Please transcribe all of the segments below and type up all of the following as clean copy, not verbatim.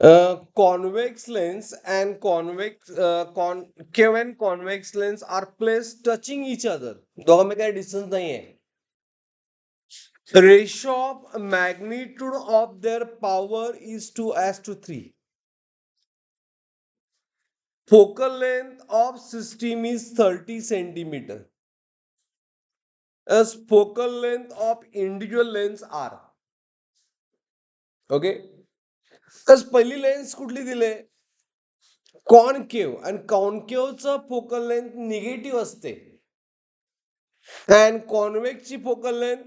Convex lens and concave and convex lens are placed touching each other. दोघांमध्ये काही distance नाही आहे. Ratio of magnitude of their power is 2:3. Focal length of system is 30 centimeter. As focal length of individual lens are. Okay. तर पहिली lens कुठली दिले? Concave, आणि कॉनकेव्हचं focal length negative असते अँड कॉन्व्हेक्सची फोकल लेंथ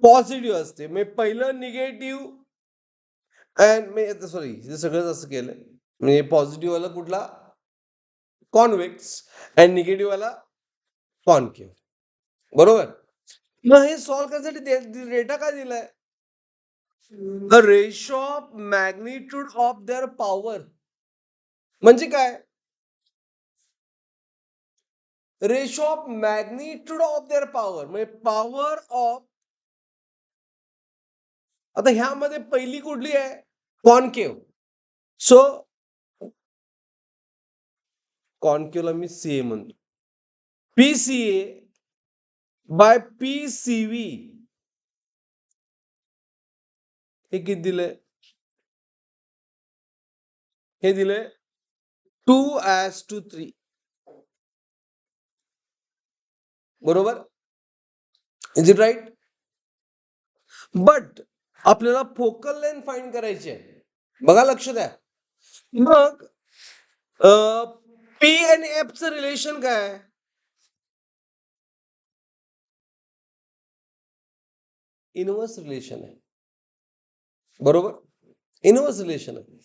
पॉझिटिव्ह असते. म्हणजे पहिलं निगेटिव्ह अँड सॉरी हे सगळंच असं केलंय. म्हणजे पॉझिटिव्ह वाला कुठला? कॉन्व्हेक्स, अँड निगेटिव्ह वाला कॉनकेव्ह. बरोबर. मग हे सॉल्व्ह करण्यासाठी डेटा काय दिलाय? The ratio of magnitude of their power. म्हणजे काय? Ratio of magnitude of their power म्हणजे पॉवर ऑफ. आता ह्यामध्ये पहिली कुठली आहे? कॉनकेव्ह. सो कॉनकेव्हला मी सीए म्हणतो. पीसीए बाय पीसीव्ही हे किती दिले? हे दिले 2:3. बरोबर. Is it right? बट आपल्याला फोकल लेंथ फाइंड करायची आहे. बघा, लक्ष द्या. मग पी आणि एफचं रिलेशन काय? इनवर्स रिलेशन आहे. बरोबर. इनवर्स रिलेशन आहे.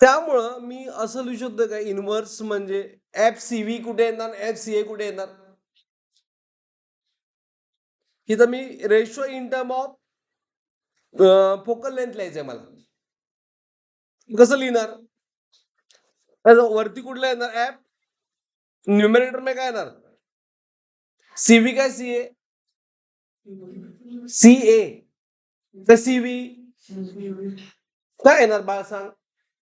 त्यामुळं मी असं लिहू शकतो का, इनवर्स म्हणजे एफ सी व्ही कुठे येणार, एफ सी ए कुठे येणार? इथं मी ratio in term of focal length लिहायचंय मला. कसं लिहिणार? वरती कुठला येणार? एफ. न्यूमरेटर मध्ये काय येणार? सीव्ही काय सीए? सीए. तर सीव्ही काय येणार बाळा सांग?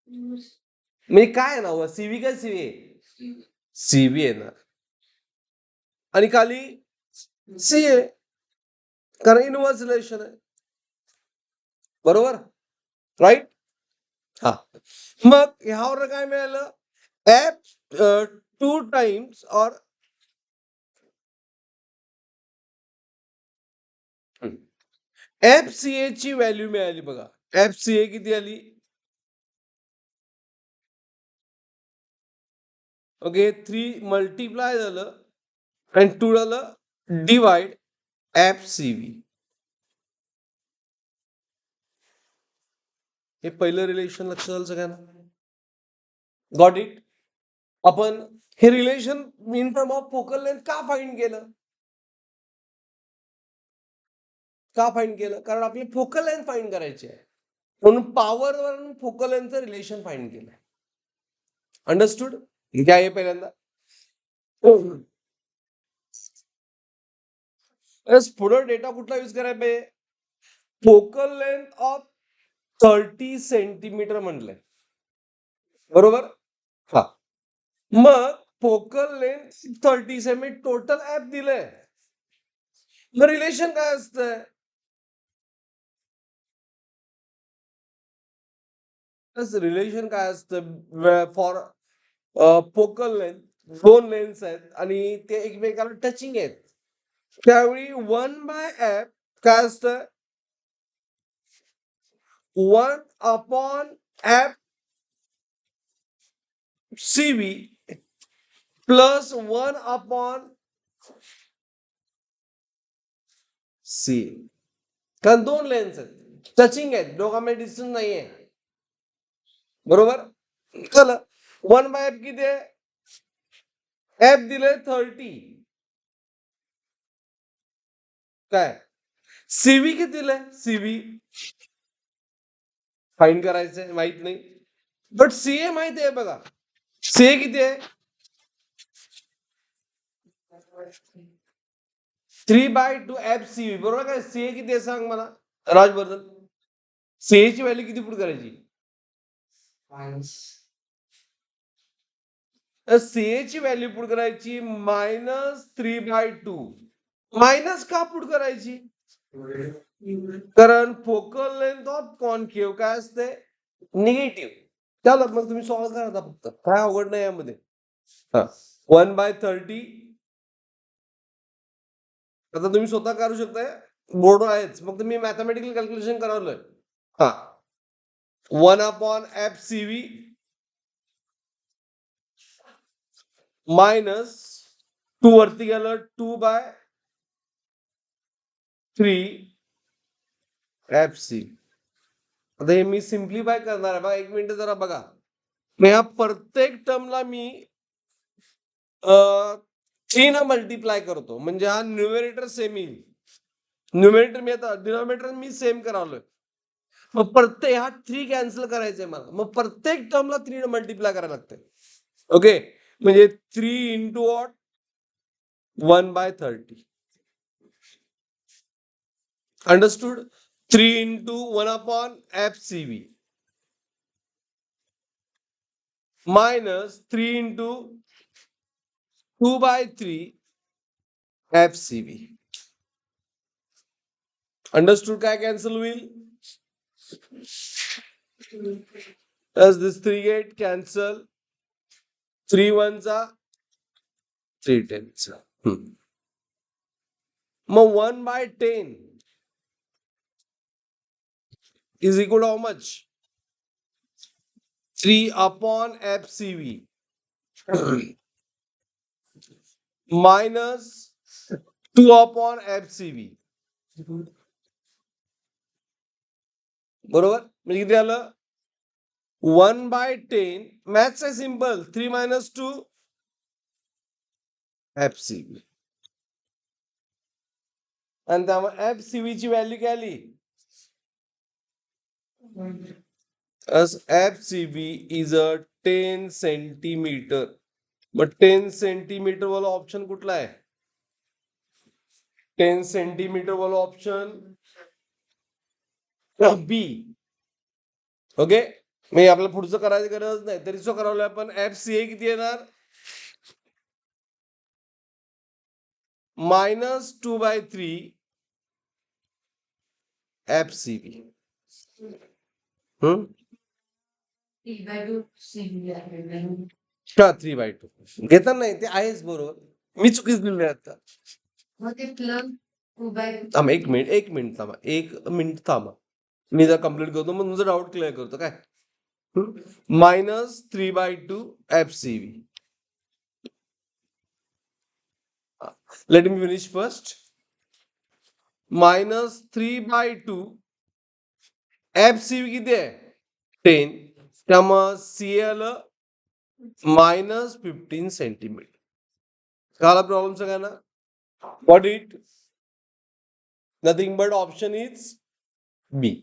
म्हणजे काय येणार? सीव्ही काय सीए? सीव्ही येणार. आणि खाली सीए, कारण इनवर्स रिलेशन आहे. बरोबर. राईट. हा. मग ह्यावर काय मिळालं? एफ 2 टाइम्स और एफ सी ए ची व्हॅल्यू मिळाली. बघा, एफ सी ए किती आली? ओके, 3 मल्टिप्लाय झालं आणि 2 झालं डिवाइड एफ सी व्ही. हे पहिलं रिलेशन लक्षात आलं सगळ्यांना? Got it? आपण हे relation in term of focal length का फाइंड केलं? का फाइंड केलं? कारण आपली फोकल लेंथ फाइंड करायची आहे, म्हणून पॉवरवर फोकल लेंथचं रिलेशन फाइंड केलं. अंडरस्टूड? काय आहे पहिल्यांदा? पुढे डेटा कुठला यूज करायला पाहिजे? फोकल लेंथ ऑफ 30 सेंटीमीटर म्हटलंय. बरोबर. हा. मग focal length 30 semi total app दिलंय. मग रिलेशन काय असतंय? रिलेशन काय असतं फॉर फोकल लेंथ? दोन लेन्स आहेत आणि ते एकमेकाला टचिंग आहेत, त्यावेळी 1/f काय असतं? 1/f CV plus 1/c. कारण दोन लेन्स आहेत, टचिंग आहेत, दोघांमध्ये डिस्टन्स नाहीये. बरोबर. चला, 1/f किती आहे? एफ दिले 30. काय सीव्ही किती दिलंय? सीव्ही फाईन करायचंय, माहित नाही. बट सीए माहिती आहे. बघा, सीए किती आहे? 3/2 एफ सीव्ही. बरोबर. काय सीए किती आहे सांग मला राजवर्धन? सीए ची व्हॅल्यू किती पुट करायची? सीए ची व्हॅल्यू पुट करायची -3/2. मायनस का पुट करायची? कारण फोकल लेंथ ऑफ कॉन्केव काय असते? निगेटिव्ह. चला मग तुम्ही सॉल्व्ह करा आता फक्त, काय अवघड नाही यामध्ये. 1/30 आता तुम्ही स्वतः करू शकताय, बोर्ड आहेच, मग तुम्ही मॅथमॅटिकल कॅल्क्युलेशन करावलंय. 1/fcv मायनस 2 वरती गेलं 2/3fc. आता हे मी सिम्प्लिफाय करणार आहे बघा, 1 मिनिट जरा बघा. मग ह्या प्रत्येक टर्मला मी 3 न मल्टिप्लाय करतो, म्हणजे हा न्यूमरेटर सेम येईल. न्यूमरेटर मी आता डिनॉमिनेटर मी सेम करावलोय. मग प्रत्येक हा 3 कॅन्सल करायचंय मला, मग प्रत्येक टर्मला 3 न मल्टिप्लाय करायला लागते. ओके, म्हणजे 3 into 1/30. Understood? 3 into 1/fcv minus 3 into 2/3fcv. Understood? काय कॅन्सल होईल? As this 3 get cancel, 3 1s 3 10s. मग 1/10 is equal to how much? 3/fcv minus 2/fcv. बरोबर? म्हणजे किती आलं? 1/10. मॅथ्स आहे सिंपल. 3 - 2 fcv. आणि त्यामुळे fcv ची व्हॅल्यू काय आली? As fcv is a 10 centimetre. मग 10 सेंटीमीटर वाला ऑप्शन कुठला आहे? 10 सेंटीमीटर वाला ऑप्शन बी. ओके, मी आपल्याला पुढचं करायची गरज नाही, तरी सो करावलं आपण. fca किती येणार? -2/3 fcv. का 3/2 घेता नाही, ते आहेच बरोबर. मी चुकीच दिले आता. थांबा एक मिनिट थांबा. मी जर कम्प्लीट करतो, मग तुमचा डाऊट क्लिअर करतो काय. -3/2 fcv. Let me finish first. -3/2 fcv किती आहे? 10. त्यामुळे सी आलं -15 सेंटीमीटर. झाला प्रॉब्लेम सगळ्यांना? What it? Nothing but option is B.